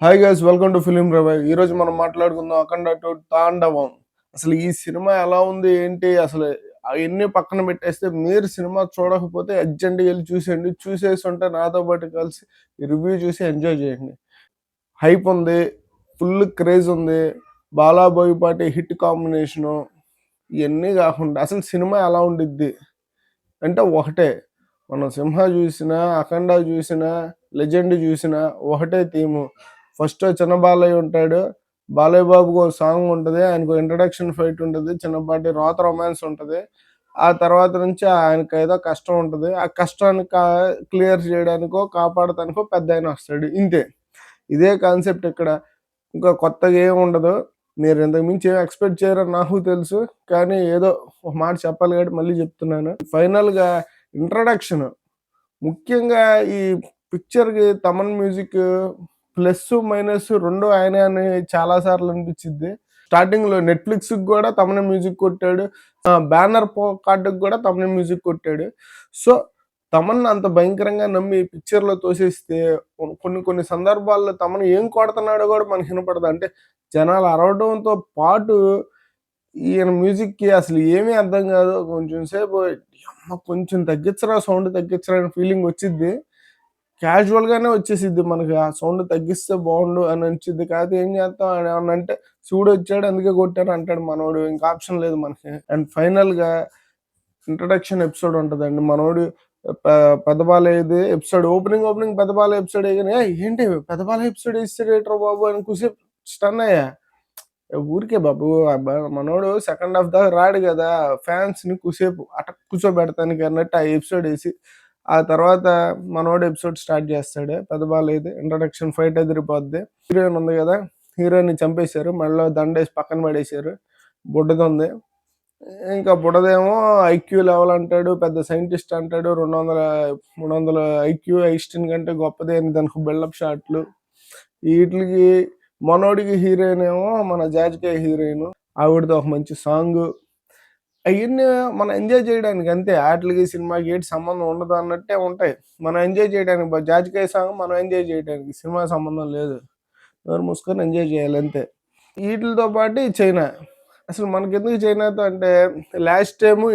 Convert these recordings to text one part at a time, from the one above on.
Hi guys, welcome to film రవై. ఈ రోజు మనం మాట్లాడుకుందాం అఖండ 2 తాండవం. అసలు ఈ సినిమా ఎలా ఉంది ఏంటి అసలు అవన్నీ పక్కన పెట్టేస్తే మీరు సినిమా చూడకపోతే అర్జెంట్గా వెళ్ళి చూసేయండి. చూసేసి ఉంటే నాతో పాటు కలిసి ఈ రివ్యూ చూసి ఎంజాయ్ చేయండి. హైప్ ఉంది, ఫుల్ క్రేజ్ ఉంది, బాలా బోయపాటి హిట్ కాంబినేషను, ఇవన్నీ కాకుండా అసలు సినిమా ఎలా ఉండిద్ది అంటే ఒకటే. మనం సింహ చూసినా, అఖండ చూసినా, లెజెండ్ చూసినా ఒకటే థీము. ఫస్ట్ చిన్న బాలయ్య ఉంటాడు. బాలయ్య బాబుకి ఒక సాంగ్ ఉంటది. ఆయనకు ఇంట్రడక్షన్ ఫైట్ ఉంటది. చిన్నపాటి రోత రొమాన్స్ ఉంటది. ఆ తర్వాత నుంచి ఆయనకి ఏదో కష్టం ఉంటది. ఆ కష్టాన్ని క్లియర్ చేయడానికో, కాపాడటానికో పెద్దాయన వస్తాడు. ఇంతే. ఇదే కాన్సెప్ట్ ఇక్కడ. ఇంకా కొత్తగా ఏమి ఉండదు. మీరు ఇంతకు మించి ఏం ఎక్స్‌పెక్ట్ చేయరని నాకు తెలుసు. కానీ ఏదో ఒక మాట చెప్పాలి కాబట్టి మళ్ళీ చెప్తున్నాను. ఫైనల్‌గా ఇంట్రడక్షన్ ముఖ్యంగా ఈ పిక్చర్‌కి తమన్ మ్యూజిక్ ప్లస్, మైనస్ 2 ఆయనే అని చాలా సార్లు అనిపిచ్చిద్ది. స్టార్టింగ్‌లో నెట్‌ఫ్లిక్స్‌కి గూడా తమనే మ్యూజిక్ కొట్టాడు. బ్యానర్ కార్డ్‌కి గూడా తమనే మ్యూజిక్ కొట్టాడు. సో, తమన్ అంత భయంకరంగా నమ్మి పిక్చర్‌లో తోసేస్తే కొన్ని కొన్ని సందర్భాల్లో తమన్ ఏం కొడుతున్నాడో గూడా మనకి వినపడదు. అంటే జనాలు అరవడంతో పాటు ఈయన మ్యూజిక్‌కి అసలు ఏమీ అర్థం గాదు. కొంచెం సేపు యమ్మ కొంచెం తగ్గించరా సౌండ్ తగ్గించరా అని ఫీలింగ్ వచ్చిద్ది. క్యాజువల్‌గానే వచ్చేసిద్ది మనకి. ఆ సౌండ్ తగ్గిస్తే బావుండు అని అనిచ్చిద్ది. కాకపోతే ఏం చేత్తాం ఆడేమన్నా అంటే శివుడొచ్చాడు అందుకే కొట్టాను అంటాడు మనోడు. ఇంక ఆప్షన్ లేదు మనకి. అండ్ ఫైనల్‌గా ఇంట్రడక్షన్ ఎపిసోడ్ ఉంటదండి. మనోడు పె పెద్ద బాలయ్యది ఎపిసోడ్ ఓపెనింగ్ పెద్ద బాలయ్య ఎపిసోడ్ ఎయగానే "ఏయ్! ఏంటి పెద్ద బాలయ్య ఎపిసోడ్ ఎసేసాడేంట్రా బాబు" అని కొద్దిసేపు స్టన్ అయ్యా. ఊరికే బాబు మనోడు సెకండ్ హాఫ్ దాకా రాడు గదా! ఫ్యాన్స్‌ని కొద్దిసేపు అట కూర్చోబెడతానికి అన్నట్టు ఆ ఎపిసోడ్ ఎసి, ఆ తర్వాత మనోడు ఎపిసోడ్ స్టార్ట్ జేస్తాడు. పెద్ద బాలయ్యది ఇంట్రడక్షన్ ఫైట్ అదిరిపోద్ది. హీరోయిన్ ఉంది గదా! హీరోయిన్‌ని చంపేశారు. మెడలో దండేసి పక్కన పడేశారు. బుడ్డదుంది. ఇంకా బుడదేమో ఐక్యూ లెవెల్ అంటాడు. పెద్ద సైంటిస్ట్ అంటాడు. 200, 300 ఐక్యూ ఐన్‌స్టీన్ కంటే గొప్పది అని దానికి బిల్డప్ షాట్లు. ఈట్లికి మనోడికి హీరోయిన్ ఏమో మన 'జాజికాయ' హీరోయిను. ఆవిడది ఒక మంచి సాంగు. అయన్నీ మనం ఎంజాయ్ చేయడానికి అంతే. ఆటిలకి, సినిమాకి ఏటి సంబంధం ఉండదు అన్నట్టే ఉంటాయి. మనం ఎంజాయ్ చేయడానికి 'జాజికాయ' సాంగ్ మనం ఎంజాయ్ చేయడానికి. సినిమాకి సంబంధం లేదు. నోరు మూసుకొని ఎంజాయ్ చేయాలి అంతే. ఈటిలతో పాటు ఈ చైనా. అసలు మనకెందుకు చైనాతో అంటే లాస్ట్ టైము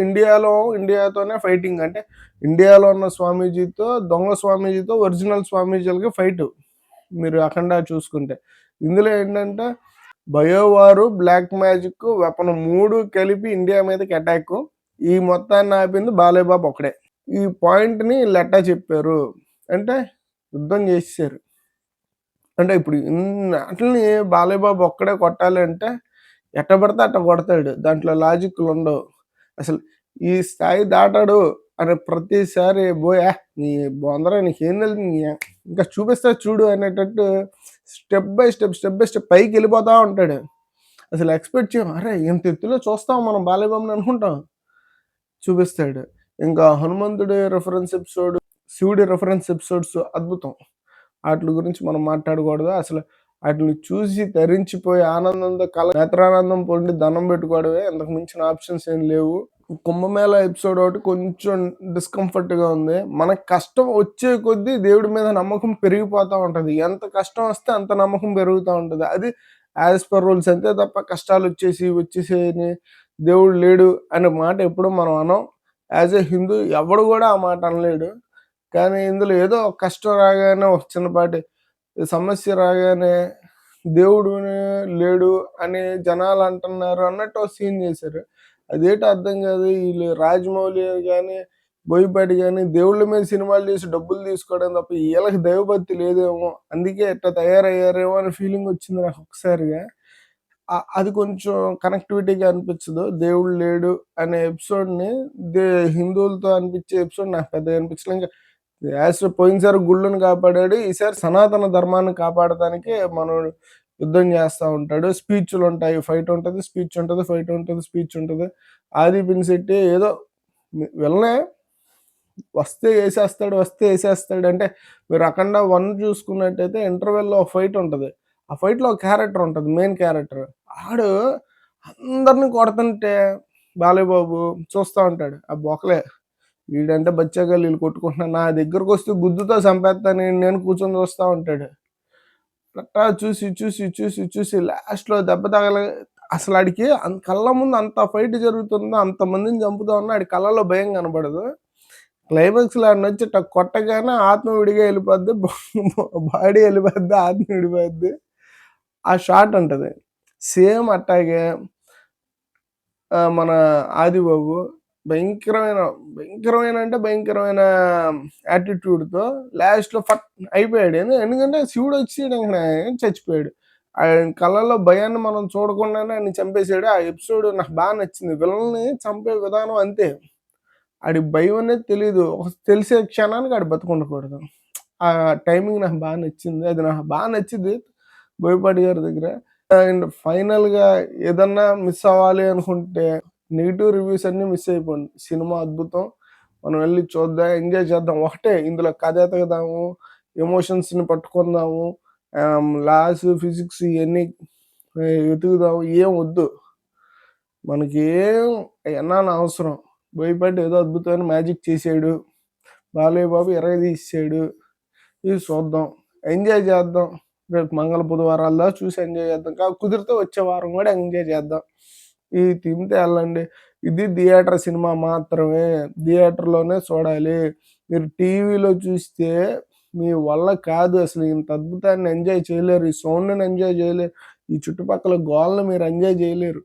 ఇండియాతోనే ఫైటింగ్. అంటే ఇండియాలో ఉన్న స్వామీజీతో, దొంగ స్వామీజీతో ఒరిజినల్ స్వామీజీలకి ఫైటు. మీరు అఖండ చూసుకుంటే. ఇందులో ఏంటంటే బయోవారు, బ్లాక్ మ్యాజిక్, వెపన్ 3 కలిపి ఇండియా మీదకి అటాకు. ఈ మొత్తాన్ని ఆపింది బాలయ్య బాబు ఒక్కడే. ఈ పాయింట్‌ని ఈళ్ళెట్టా చెప్పారు అంటే యుద్ధం చేసేసారు. అంటే ఇప్పుడు ఆటిల్ని బాలయ్య బాబు ఒక్కడే కొట్టాలి అంటే ఎట్ట పడితే అట్ట కొడతాడు. దాంట్లో లాజిక్‌లుండవు. అసలు ఈ స్థాయి దాటాడు అని ప్రతిసారి నీ బొందరా నీకేం తెలుసు ఇంకా చూపిస్తా చూడు అనేటట్టు స్టెప్ బై స్టెప్ పైకెళ్ళిపోతా ఉంటాడు. అసలు ఎక్స్‌పెక్ట్ చేయం. అరే! ఇంత ఎత్తులో చూస్తాం మనం బాలయ్య బాబుని అనుకుంటాం. చూపిస్తాడు. ఇంకా హనుమంతుడి రిఫరెన్స్ ఎపిసోడ్, శివుడి రిఫరెన్స్ ఎపిసోడ్స్ అద్భుతం. ఆటిలి గురించి మనం మాట్లాడకూడదు. అసలు ఆటిలిని చూసి తరించిపోయి ఆనందంతో నేత్రానందం పొంది దండం పెట్టుకోవడమే. ఇంతకు మించిన ఆప్షన్స్ ఏం లేవు. కుంభమేళా ఎపిసోడ్ ఒకటి కొంచెం డిస్కంఫర్ట్‌గా ఉంది. మనకు కష్టం వచ్చే కొద్దీ దేవుడి మీద నమ్మకం పెరిగిపోతా ఉంటది. ఎంత కష్టం వస్తే అంత నమ్మకం పెరుగుతా ఉంటది. అది యాస్ పర్ రూల్స్ అంతే తప్ప వచ్చేసేయని దేవుడు లేడు అనే మాట ఎప్పుడు మనం అనం. యాస్ ఎ హిందూ ఎవడు గూడా ఆ మాట అనలేడు. కానీ ఇందులో ఏదో ఒక కష్టం రాగానే ఒక చిన్నపాటి సమస్య రాగానే దేవుడునే లేడు అని జనాలు అంటున్నారు అన్నట్టు ఒక సీన్ చేశారు. అదేటో అర్థం కాదు. ఈళ్ళు రాజమౌళి గాని, బోయపాటి గాని దేవుళ్ళ మీద సినిమాలు చేసి డబ్బులు తీసుకోవడం తప్ప ఈళ్ళకి దైవభక్తి లేదేమో! అందుకే ఇట్లా తయారయ్యారేమో అనే ఫీలింగ్ వచ్చింది నాకు ఒక్కసారిగా. అది కొంచెం కనెక్టివిటీగా అనిపించదు. దేవుడు లేడు అనే ఎపిసోడ్‌ని దే హిందువులతో అనిపించే ఎపిసోడ్ నాకు పెద్దగా అనిపించలే. ఇంక పోయినసారి గుళ్ళను కాపాడాడు. ఈసారి సనాతన ధర్మాన్ని కాపాడటానికి మనోడు యుద్ధం చేస్తా ఉంటాడు. స్పీచ్‌లుంటాయి. ఫైట్ ఉంటది, స్పీచ్ ఉంటది, ఫైట్ ఉంటది, స్పీచ్ ఉంటది. ఆది పినిశెట్టి ఏదో విలనే వస్తే ఏసేస్తాడు. అంటే మీరు 'అఖండ 1' చూసుకున్నట్టయితే ఇంటర్వెల్‌లో ఒక ఫైట్ ఉంటది. ఆ ఫైట్‌లో ఒక క్యారెక్టర్ ఉంటది. Main character. ఆడు అందరిని కొడతంటే బాలయ్య బాబు చూస్తా ఉంటాడు. ఆ బొక్కలే వీడంటే బచ్చాగాళ్ళు ఈళ్ళు కొట్టుకుంటున్నారు. నా దగ్గరకొస్తే గుద్దుతో చంపేత్తాను ఈడిని అని కూర్చొని చూస్తా ఉంటాడు. అట్టా చూసి లాస్ట్‌లో దెబ్బ తగల అసలు ఆడికి కళ్ళ ముందు అంత ఫైట్ జరుగుతుందో, అంతమందిని చంపుతా ఉన్నా ఆడి కళ్ళలో భయం కనపడదు. క్లైమాక్స్‌లో ఆడినొచ్చి కొట్టగానే ఆత్మ విడిగా ఎళ్ళిపోద్ది. బాడీ ఎళ్ళిపోద్ది. ఆత్మ విడిపోద్ది. ఆ షాట్ ఉంటది. సేమ్ అట్టాగే మన 'ఆదిబాబు' భయంకరమైన, భయంకరమైన అంటే భయంకరమైన యాటిట్యూడ్‌తో లాస్ట్‌లో అయిపోయాడు. ఎందుకంటే శివుడొచ్చి ఇంక చచ్చిపోయాడు. ఆయన కళ్ళల్లో భయాన్ని మనం చూడకుండానే ఆడిని చంపేసాడు. ఆ ఎపిసోడ్ నాకు నచ్చింది. విలన్ని చంపే విధానం అంతే. ఆడికి భయం అనేది తెలీదు. తెలిసే క్షణానికి ఆడు బతికుండకూడదు. ఆ టైమింగ్ నాకు నచ్చింది. అది నాకు నచ్చింది బోయపాటి గారి దగ్గర. అండ్ ఫైనల్‌గా ఏదన్నా మిస్ అవ్వాలి అనుకుంటే నెగెటివ్ రివ్యూస్ అన్నీ మిస్ అయిపోండి. సినిమా అద్భుతం. మనం వెళ్లి చూద్దాం, ఎంజాయ్ చేద్దాం. ఒకటే ఇందులో కథ ఎతకదాము, ఎమోషన్స్‌ని పట్టుకుందాము, లాస్, ఫిజిక్స్ ఇయన్నీ వెతుకుదాం. ఏం వద్దు. మనకేం అయన్నీ అనవసరం. బోయపాటి ఏదో అద్భుతమైన మ్యాజిక్ చేసాడు. బాలయ్య బాబు ఇరగదీసేసాడు. ఇది చూద్దాం. ఎంజాయ్ చేద్దాం. రేపు మంగళ బుధవారాల్లో చూసి ఎంజాయ్ చేద్దాం. కుదిరితే వచ్చే వారం కూడా ఎంజాయ్ చేద్దాం. ఈ థీమ్‌తో ఎళ్ళండి. ఇది థియేటర్ సినిమా మాత్రమే. థియేటర్‌లోనే చూడాలి. మీరు టీవీలో చూస్తే మీ వల్ల కాదు అసలు. ఇంత అద్భుతాన్ని ఎంజాయ్ చేయలేరు. ఈ సౌండ్‌ని ఎంజాయ్ చేయలేరు. ఈ చుట్టుపక్కల గోలని మీరు ఎంజాయ్ చేయలేరు.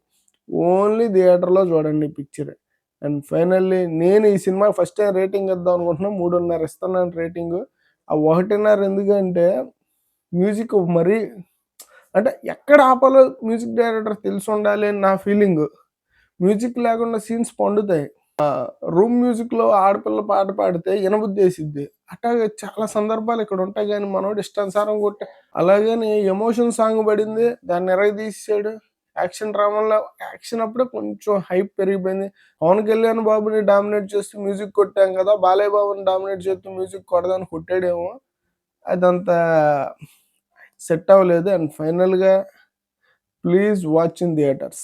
ఓన్లీ థియేటర్‌లో చూడండి పిక్చర్. అండ్ ఫైనల్లీ నేను ఈ సినిమాకి ఫస్ట్ టైమ్ రేటింగ్ ఇద్దాం అనుకుంటున్నా. 3.5 ఇస్తున్నాను రేటింగు. ఆ 1.5 ఎందుకంటే మ్యూజిక్ మరీ అంటే ఎక్కడ ఆపాలో మ్యూజిక్ డైరెక్టర్‌కి తెలిసుండాలి అని నా ఫీలింగు. మ్యూజిక్ లేకుండా సీన్స్ పండుతాయి. రూమ్ మ్యూజిక్‌లో ఆడపిల్ల పాట పాడితే ఇనబుద్దేసిద్ది. అట్టాగే చాలా సందర్భాలు ఇక్కడ ఉంటాయి గానీ మనోడు ఇష్టానుసారం అలాగని ఎమోషన్ సాంగ్ పడింది. దాన్ని ఇరగదీసేసాడు. యాక్షన్ డ్రామాలో యాక్షన్ అప్పుడే కొంచెం హైప్ పెరిగిపోయింది. పవన్ కళ్యాణ్ బాబుని డామినేట్ చేస్తూ మ్యూజిక్ కొట్టాం కదా! బాలయ్య బాబుని డామినేట్ చేస్తూ మ్యూజిక్ కొడదామని కొట్టాడేమో! అదంతా సెట్ అవ్వలేదు. అండ్ ఫైనల్‌గా ప్లీజ్ వాచ్ ఇన్ థియేటర్స్.